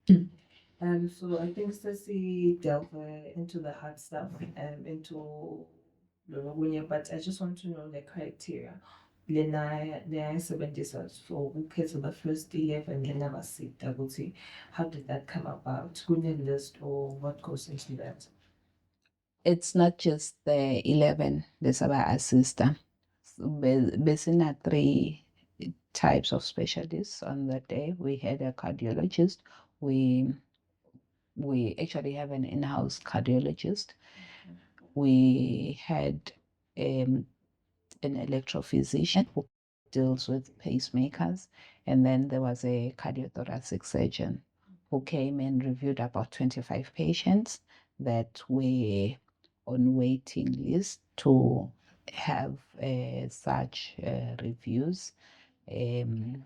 So I think Ceci delve into the hard stuff, into Lologunya, but I just want to know the criteria. Lena 70 for ukhetho the first 11 Lena sita ukuthi how did that come about? Kune list or what goes into that? It's not just the 11 lesaba assista. Besina three types of specialists on that day. We had a cardiologist. We we actually have an in-house cardiologist. We had um, an electrophysician who deals with pacemakers, and then there was a cardiothoracic surgeon who came and reviewed about 25 patients that were on waiting list to have such reviews, um,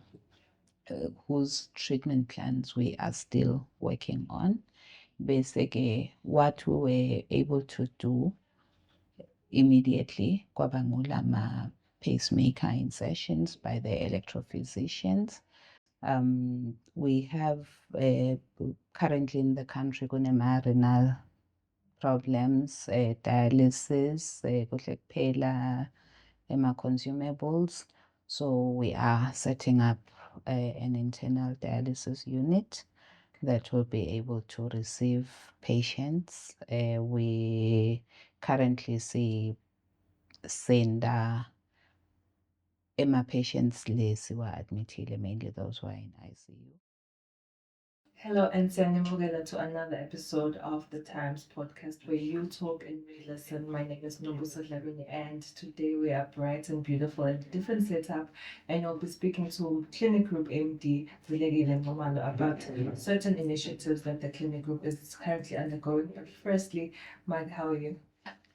whose treatment plans we are still working on. Basically, what we were able to do immediately kwaba ngulama pacemaker insertions by the electrophysicians. We have currently in the country renal problems, dialysis, kuhle kuphela consumables. So we are setting up an internal dialysis unit that will be able to receive patients. We currently see senda patients less who are admitted, mainly those who are in ICU. Hello, and Sanimogela to another episode of the Times podcast where you talk and we listen. My name is Nobusa Dlamini, and today we are bright and beautiful and different setup. And I'll be speaking to Clinic Group MD Zilegile Momalo about certain initiatives that the Clinic Group is currently undergoing. But firstly, Mike, how are you?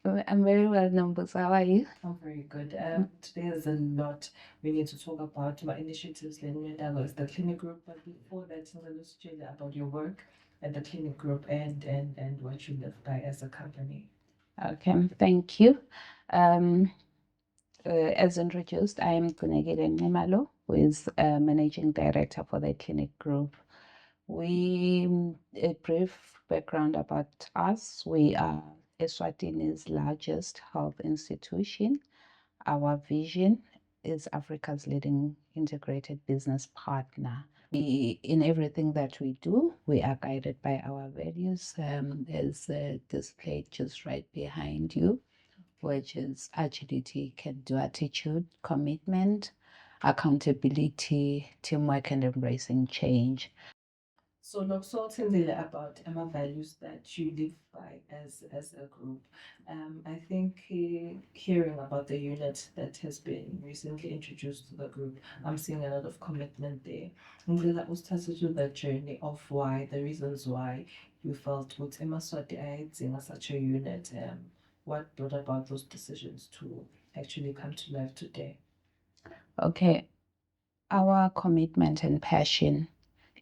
I'm very well, Numbers. How are you? I'm very good. Today is a lot we need to talk about. My initiatives, Lenina was the clinic group, but before that, I'm going to tell you about your work at the clinic group and what you live by as a company. Okay, thank you. Um, as introduced, I am Kunegile Nemalo, who is Managing Director for the Clinic Group. A brief background about us. We are Eswatini's largest health institution. Our vision is Africa's leading integrated business partner. In everything that we do, we are guided by our values, as displayed just right behind you, which is agility, can-do attitude, commitment, accountability, teamwork, and embracing change. So, Noxoltin about Emma values that you live by as a group. I think hearing about the unit that has been recently introduced to the group, I'm seeing a lot of commitment there. Ngicela usithathe through the journey of why, the reasons why you felt with Emma Swati ayidinga such a unit. What brought about those decisions to actually come to life today? Okay, our commitment and passion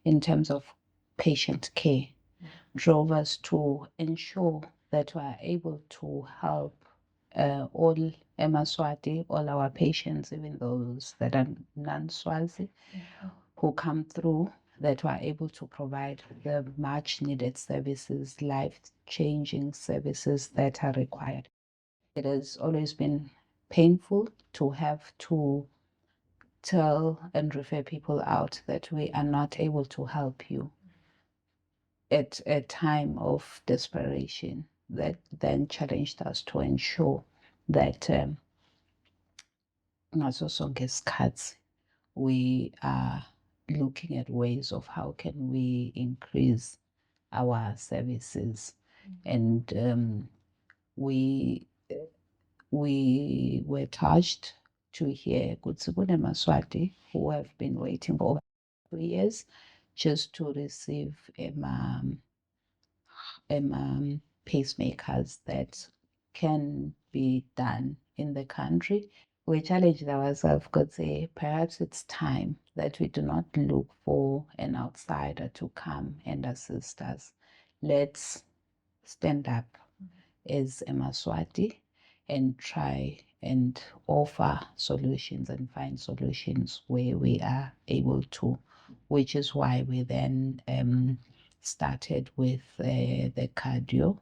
in terms of patient care drove us to ensure that we are able to help all Emaswati, all our patients, even those that are non-Swazi, who come through, that we are able to provide the much needed services, life-changing services that are required. It has always been painful to have to tell and refer people out that we are not able to help you at a time of desperation. That then challenged us to ensure that ngaso sonke isikhathi we are looking at ways of how can we increase our services. And we we were touched to hear Kutsibune Maswati, who have been waiting for over 2 years just to receive pacemakers that can be done in the country. We challenged ourselves because perhaps it's time that we do not look for an outsider to come and assist us. Let's stand up as a Maswati and try and offer solutions and find solutions where we are able to, which is why we then started with the cardio.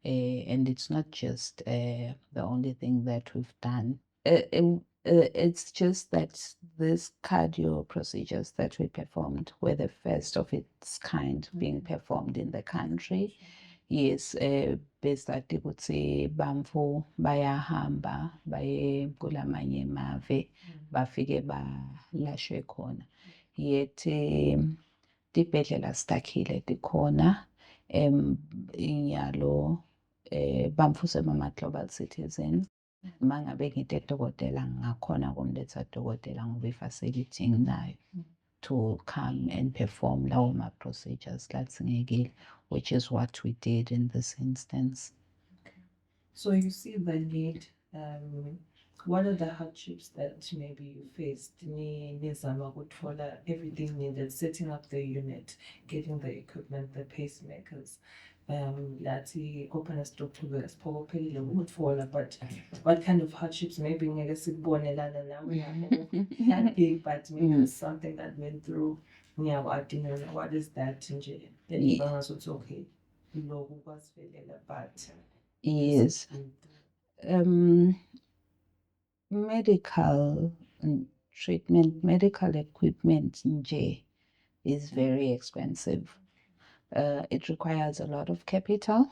And it's not just the only thing that we've done. It's just that these cardio procedures that we performed were the first of its kind being performed in the country. Yes, besati ukuthi bamfu bayahamba baye kulamanye mave bafike balashwe khona. Yet tibhedlela sitakhile tikhona inyalo bamfuse bama-global citizens. Uma ngabe ngite dokotela ngakhona kumletha dokotela ngoba i-facility nginayo to come and perform lawo ma-procedures latsingekile, which is what we did in this instance. So you see the need. What are the hardships that maybe you faced? Nizama ukuthola everything needed, setting up the unit, getting the equipment, the pacemakers. Lathi open stop to the spokophelile ukuthola, but what kind of hardships maybe ngeke sikubonelana nawe that big, but maybe it's something that went through ngiyakwadi. What is that nje? Then you it's okay. Lokhu kwasivelela, but yes. Medical treatment, medical equipment nje is very expensive. It requires a lot of capital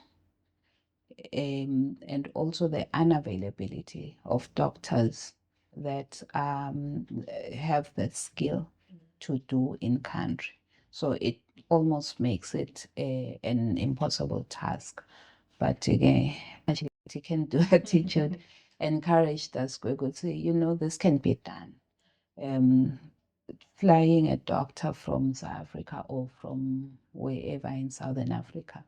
and also the unavailability of doctors that have the skill to do in country. So it almost makes it an impossible task. But again, you can do attitude, encouraged us, we could say, this can be done. Flying a doctor from South Africa or from wherever in Southern Africa,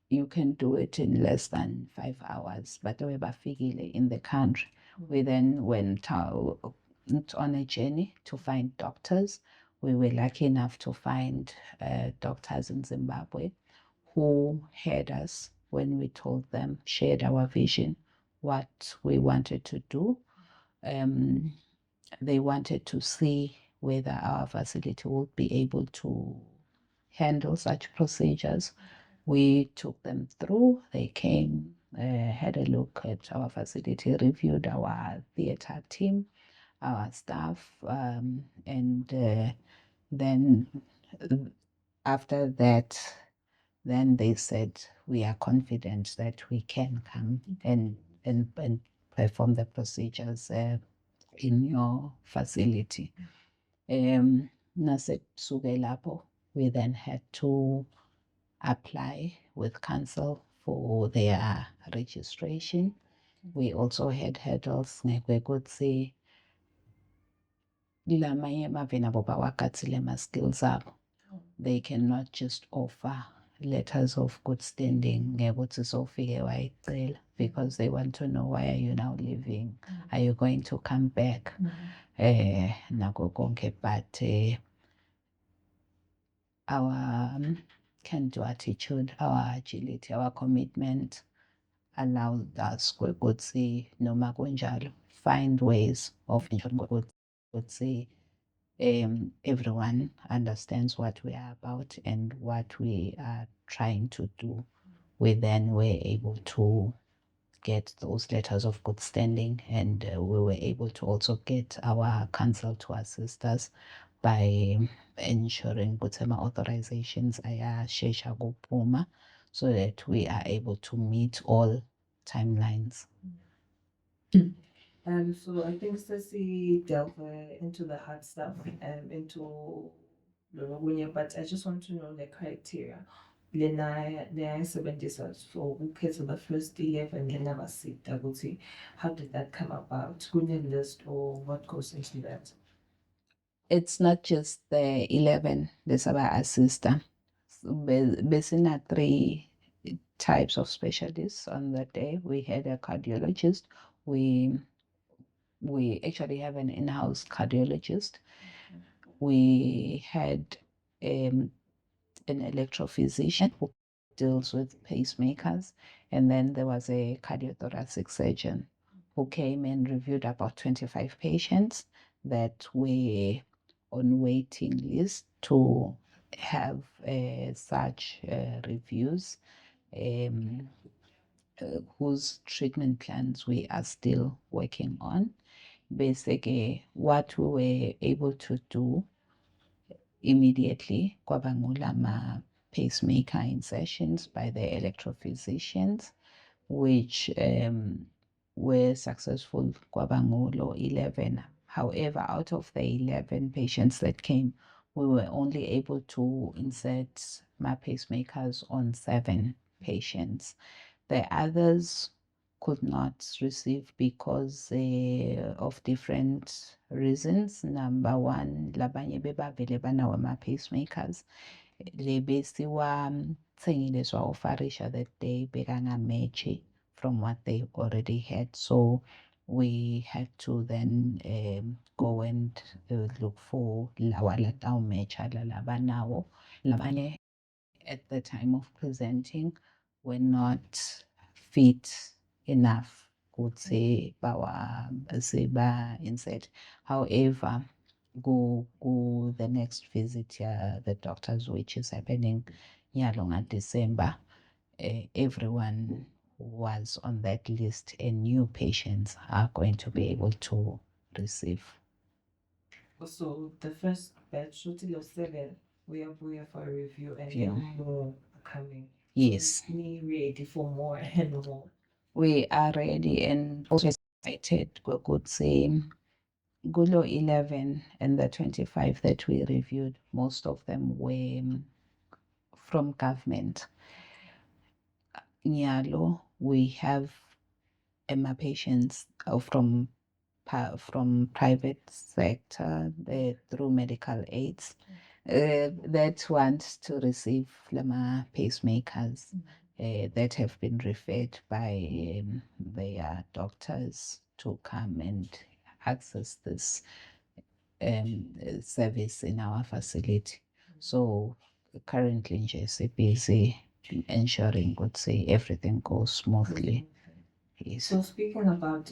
you can do it in less than 5 hours. But we bafikile in the country. We then went on a journey to find doctors. We were lucky enough to find doctors in Zimbabwe who heard us when we told them, shared our vision, what we wanted to do. They wanted to see whether our facility would be able to handle such procedures. We took them through. They came, had a look at our facility, reviewed our theater team, our staff, and then after that, then they said, we are confident that we can come and perform the procedures in your facility. Nasesuke lapho, we then had to apply with council for their registration. We also had hurdles ngekwethi lamanye amave nabo bawagatsile ma-skills abo. They cannot just offer letters of good standing ngekuthi sofike wayicela, because they want to know, why are you now leaving? Are you going to come back? Nako konke, but our can-do attitude, our agility, our commitment allowed us ukuthi noma kunjalo find ways of ensuring ukuthi everyone understands what we are about and what we are trying to do. We then were able to get those letters of good standing, and we were able to also get our council to assist us by ensuring ukuthi ama-authorizations ayashesha kuphuma, so that we are able to meet all timelines. So I think Ceci delve into the hard stuff, into Lologunya, but I just want to know the criteria. Lena sebenzisa for ukhetha the first 11 lena basita ukuthi how did that come about? Kune list or what goes into that? It's not just the 11 lesaba assistant. Besina 3 types of specialists on that day. We had a cardiologist. We actually have an in-house cardiologist. We had an electrophysician who deals with pacemakers, and then there was a cardiothoracic surgeon who came and reviewed about 25 patients that were on waiting list to have such reviews, um, whose treatment plans we are still working on. Basically, what we were able to do immediately kwaba ngulama pacemaker insertions by the electrophysicians, which were successful kwabangulo 11. However, out of the 11 patients that came, we were only able to insert my pacemakers on 7 patients. The others could not receive because of different reasons. Number one, labanye bebavele banawo ama-pacemakers. Le besiwathengile siwa-ofarisha that day bekangamechi from what they already had. So we had to then go and look for lawa latawumecha lalabanawo. Labanye at the time of presenting were not fit enough ukuthi insert. However, go the next visit, the doctors, which is happening nyalo December, everyone was on that list and new patients are going to be able to receive. So the first batch, total of 7, we are for a review and Yeah. more are coming. Yes. So we ready for more and more. We are ready and also excited. We could say Gulo 11 and the 25 that we reviewed, most of them were from government. Nyalo, we have EMA patients from private sector through medical aids that want to receive lama pacemakers that have been referred by their doctors to come and access this service in our facility. So currently nje busy ensuring say everything goes smoothly. Yes. So speaking about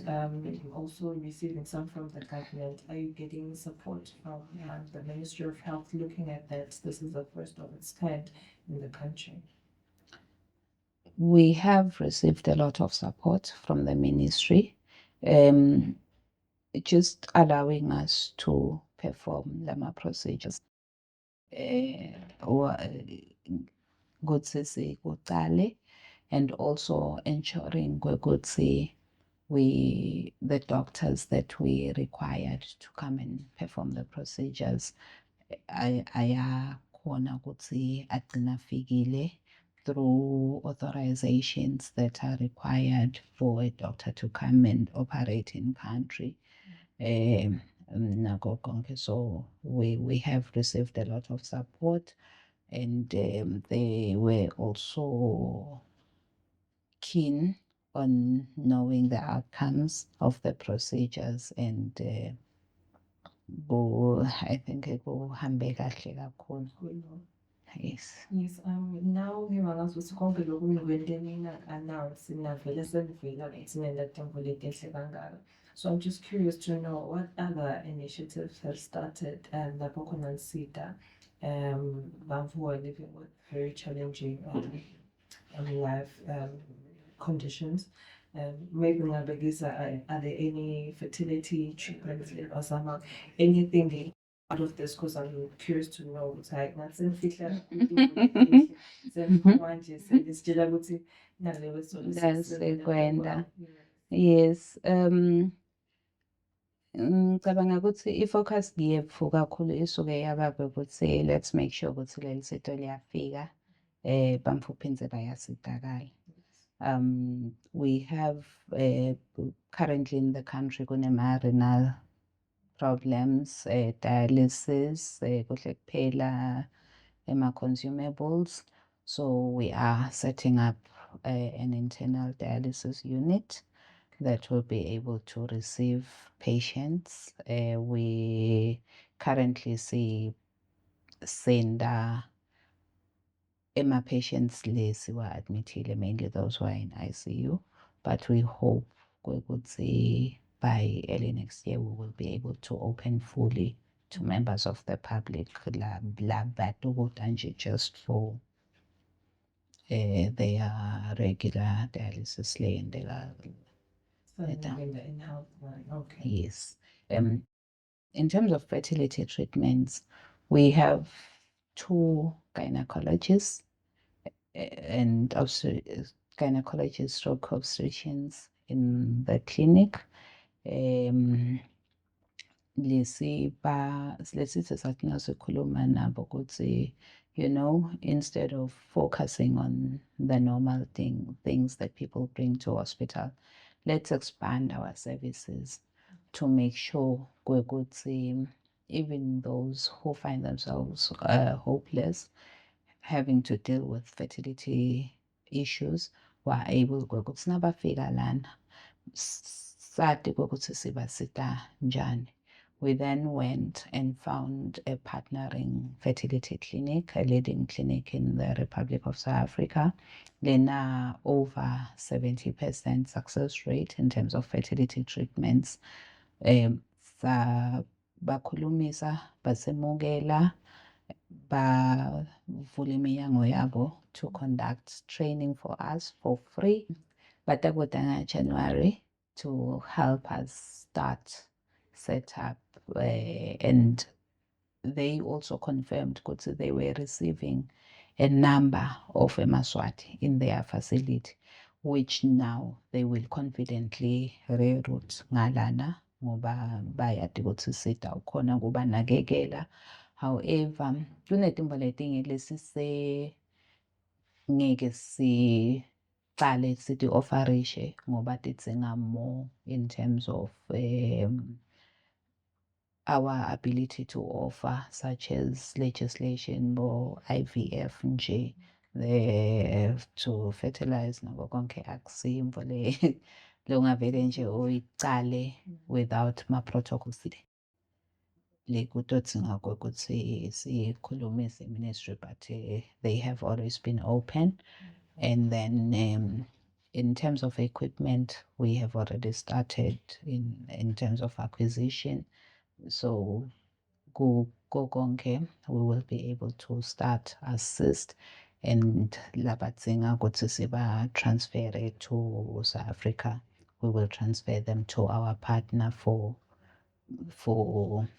also receiving some from the government, are you getting support from the Ministry of Health looking at that? This is the first of its kind in the country. We have received a lot of support from the ministry, just allowing us to perform lama procedures. Good say and also ensuring the doctors that we required to come and perform the procedures ayakhona ukuthi agcina fikile through authorizations that are required for a doctor to come and operate in country. Nako konke. So we have received a lot of support and they were also keen on knowing the outcomes of the procedures and I think kuhambe kahle kakhulu. Yes. Yes, now ngimangazuthi konke lokhu nikwente announce navele senivela nala tembo letinhle kangaka. So I'm just curious to know what other initiatives have started lapho khona nisida bantu who are living with very challenging life conditions. Maybe ngabekisa, are there any fertility treatments or somehow anything out of this? Because I'm curious to know. It's like that's in Yes. Ngicabanga ukuthi i-focus yethu kakhulu isuke yababa ukuthi let's make sure ukuthi leli sito liyafika bamfuphinze bayasidakala. We have currently in the country renal problems, dialysis, kuhle kuphela consumables. So we are setting up an internal dialysis unit that will be able to receive patients. We currently see send patients less were admitted, mainly those who are in ICU, but we hope we would say by early next year we will be able to open fully to members of the public just for their regular dialysis lane. In-house one. Okay. Yes. In terms of fertility treatments, we have 2 gynecologists and gynecologists stroke obstetricians in the clinic. Lesithe sathi nasikhuluma nabo ukuthi, you know, instead of focusing on the normal things that people bring to hospital, let's expand our services to make sure ukuthi even those who find themselves hopeless, having to deal with fertility issues, were able ukuthi nabafika lana sati ukuthi sibasita njani. We then went and found a partnering fertility clinic, a leading clinic in the Republic of South Africa. Lena over 70% success rate in terms of fertility treatments. Bakhulumisa, basemukela, bavula iminyango yabo to conduct training for us for free. Batakwetanga January to help us start set up, and they also confirmed that they were receiving a number of eMaswati in their facility, which now they will confidently reroute ngalana ngoba bayati ukuthi sita ukhona kubanakekela. However, kunetimbo letinye ngeke siqale sithi offerishe ngoba tidzinga more in terms of our ability to offer, such as legislation or IVF nje, to fertilize nako konke akusimbo longavele nje uyicale without ma-protocols. Lekutodzinga ukuthi sikhulumise ministry, but they have always been open. And then in terms of equipment, we have already started in terms of acquisition. So go konke, we will be able to start assist and labatzinga ukuthi siba transfer to South Africa. We will transfer them to our partner for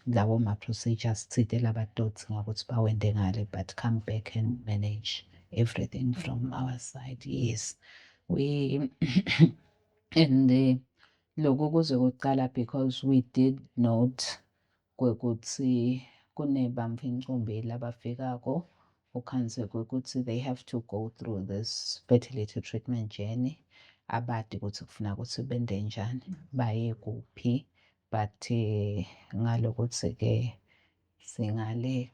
lawo ma-procedures thite labadodzinga ukuthi bawende ngale, but come back and manage everything from our side. Yes, we and lokho kuze kuqala because we did note kwekuthi kunebamvincumbi labafikako ukhanze kwekuthi they have to go through this fertility treatment journey, abadi ukuthi kufuna ukuthi bende njani, baye kuphi. But ngalokuthi ke singale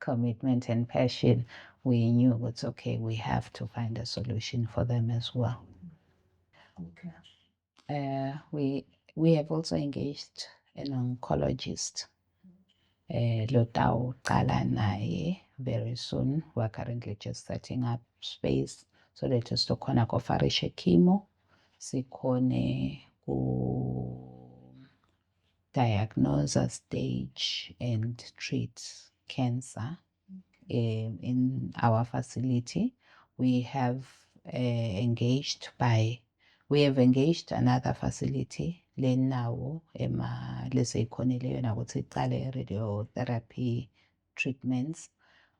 commitment and passion, we knew it's okay, we have to find a solution for them as well. Okay. We have also engaged an oncologist, Lotao Kala naye very soon. We're currently just setting up space so that sikhona kofarishe chemo, sikhone ku diagnose, stage and treat cancer in our facility. We have engaged another facility lenawo leseyikhonile yona ukuthi iqale radiotherapy treatments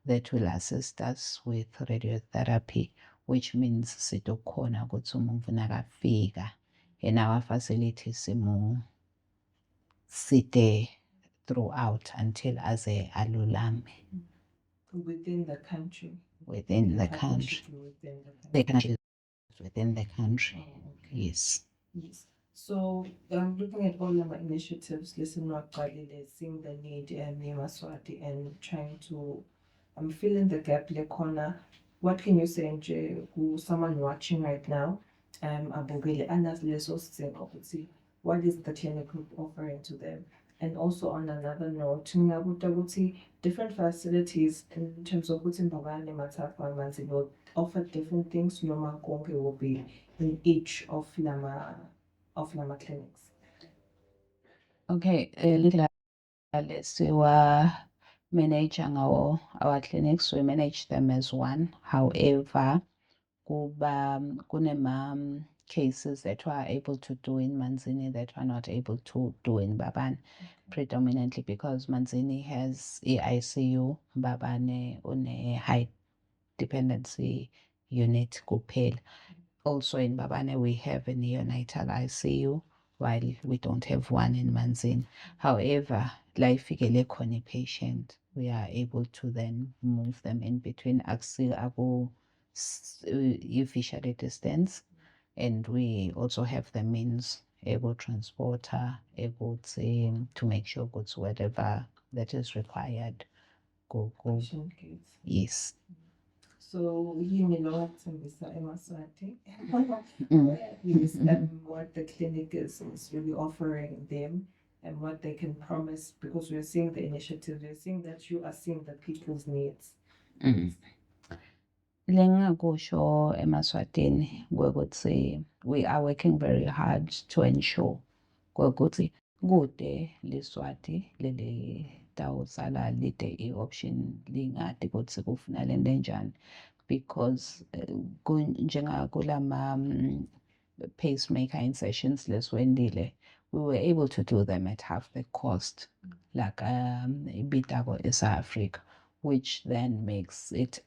that will assist us with radiotherapy, which means sitokhona ukuthi umuntu nakafika in our facility site throughout until aze alulame. Within the country. Within the country. Within the country. Oh, okay. Yes. Yes. So I'm looking at all our initiatives, seeing the need in eMaswati and trying to filling the gap le corner. What can you say nje who someone watching right now? Abogile anas leso ukuthi what is the clinic group offering to them? And also on another note, different facilities in terms of putting Mbabane Matafwa will offer different things. Noma Konke will be in each of Lama clinics. Okay, manage our clinics, we manage them as one. However, cases that we are able to do in Manzini that we are not able to do in Baban, predominantly because Manzini has a ICU, Babane on a high dependency unit kuphela. Also in Babane we have a neonatal ICU while we don't have one in Manzini. However, life khona patient, we are able to then move them in between officially distance, and we also have the means able transporter able to make sure goods whatever that is required go. Patient kids. Yes. So yini lo wakuthembisa eMaswati? Mm. Yes, what the clinic is really offering them and what they can promise, because we're seeing the initiative, we're seeing that you are seeing the people's needs. Lengakusho eMaswatini kwekuthi we are working very hard to ensure kwekuthi kude liSwati leli tawutsala lide i-option lingadi kutsi kufuna lento enjani, because kulama pacemaker insertions lesiwendile, we were able to do them at half the cost like ibitako eSouth Africa, which then makes it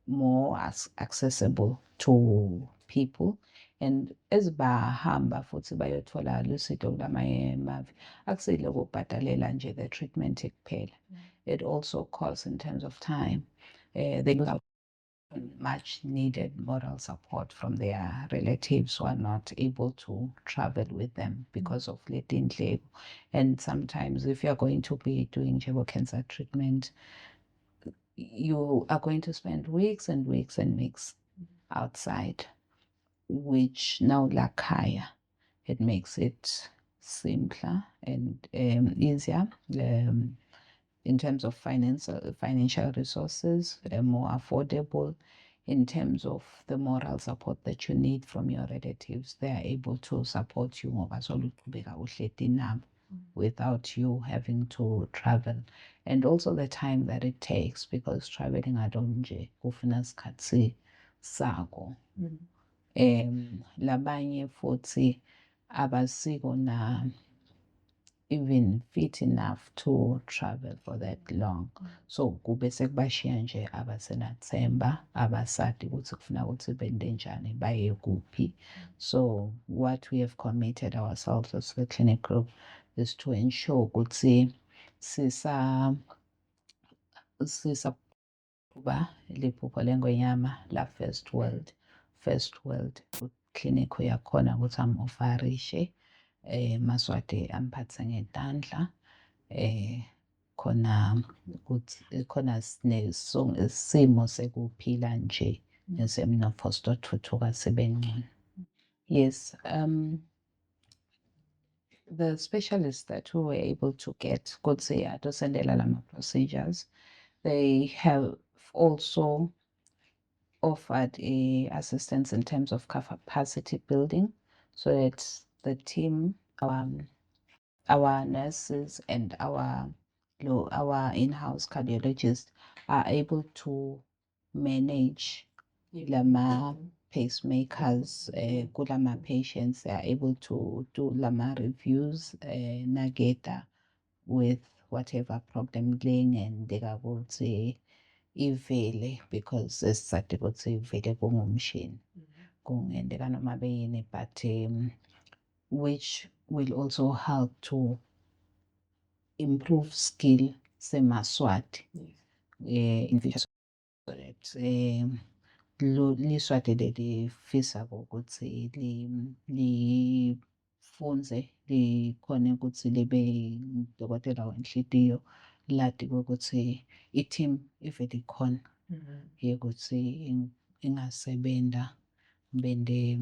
more accessible to people. And as bahamba futhi bayothola lusido kulamanye amave, akusile ukubhadalela nje the treatment kuphela. It also costs in terms of time. They got much needed moral support from their relatives who are not able to travel with them because of letindleko. And sometimes if you're going to be doing cancer treatment, you are going to spend weeks and weeks and weeks outside, which now lakhaya, it makes it simpler and easier in terms of financial resources, more affordable. In terms of the moral support that you need from your relatives, they are able to support you without you having to travel, and also the time that it takes, because traveling adonje kufuna isikhathi sako. Labanye futhi abasiko na even fit enough to travel for that long, so kube sekubashiya nje abasenathemba abasadi ukuthi kufuna ukuthi bende njani baye kuphi. So what we have committed ourselves as the clinic group is to ensure ukuthi sisa kuba liphupho lengonyama la first world clinic uyakhona ukuthi am-ofarishe Maswati amphathe ngetandla khona simo sekuphila nje nesemnotfo sitothuthuka sibe ngcono. Yes, the specialists that we were able to get kutsi atosendela lama procedures, they have also offered assistance in terms of capacity building, so that the team, our nurses and our in-house cardiologists are able to manage lama pacemakers, kulama patients. They are able to do lama reviews, nageta with whatever problem lengenzeka ukuthi ivele, because esizade ukuthi ivele kungumshini kungendeka noma beyini, but which will also help to improve skill seMaswati in future, so that liSwati lelifisa ukuthi lifunze likhone ukuthi libe udokotela wenhlitiyo, lati ukuthi i-team ivele ikhona yokuthi ingasebenta bende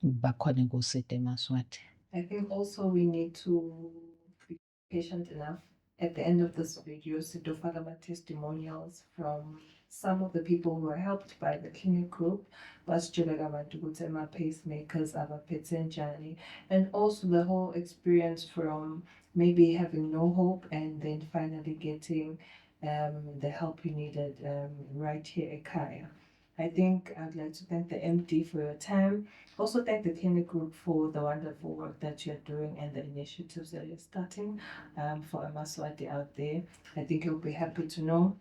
bakhone kusita eMaswati. I think also we need to be patient enough. At the end of this video, Sidofagama testimonials from some of the people who were helped by the clinic group, Basjulagama Dugutema pacemakers, Aba Petsenjani, and also the whole experience from maybe having no hope and then finally getting the help you needed right here at Kaya. I think I'd like to thank the MD for your time. Also, thank the clinic group for the wonderful work that you're doing and the initiatives that you're starting for Amaswati out there. I think you'll be happy to know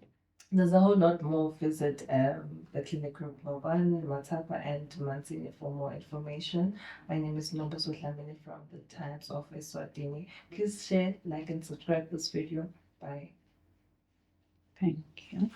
there's a whole lot more. Visit the clinic group Moban, Matapa, and Manzini for more information. My name is Nomboso Dlamini from the Times of Eswatini. Please share, like, and subscribe this video. Bye. Thank you.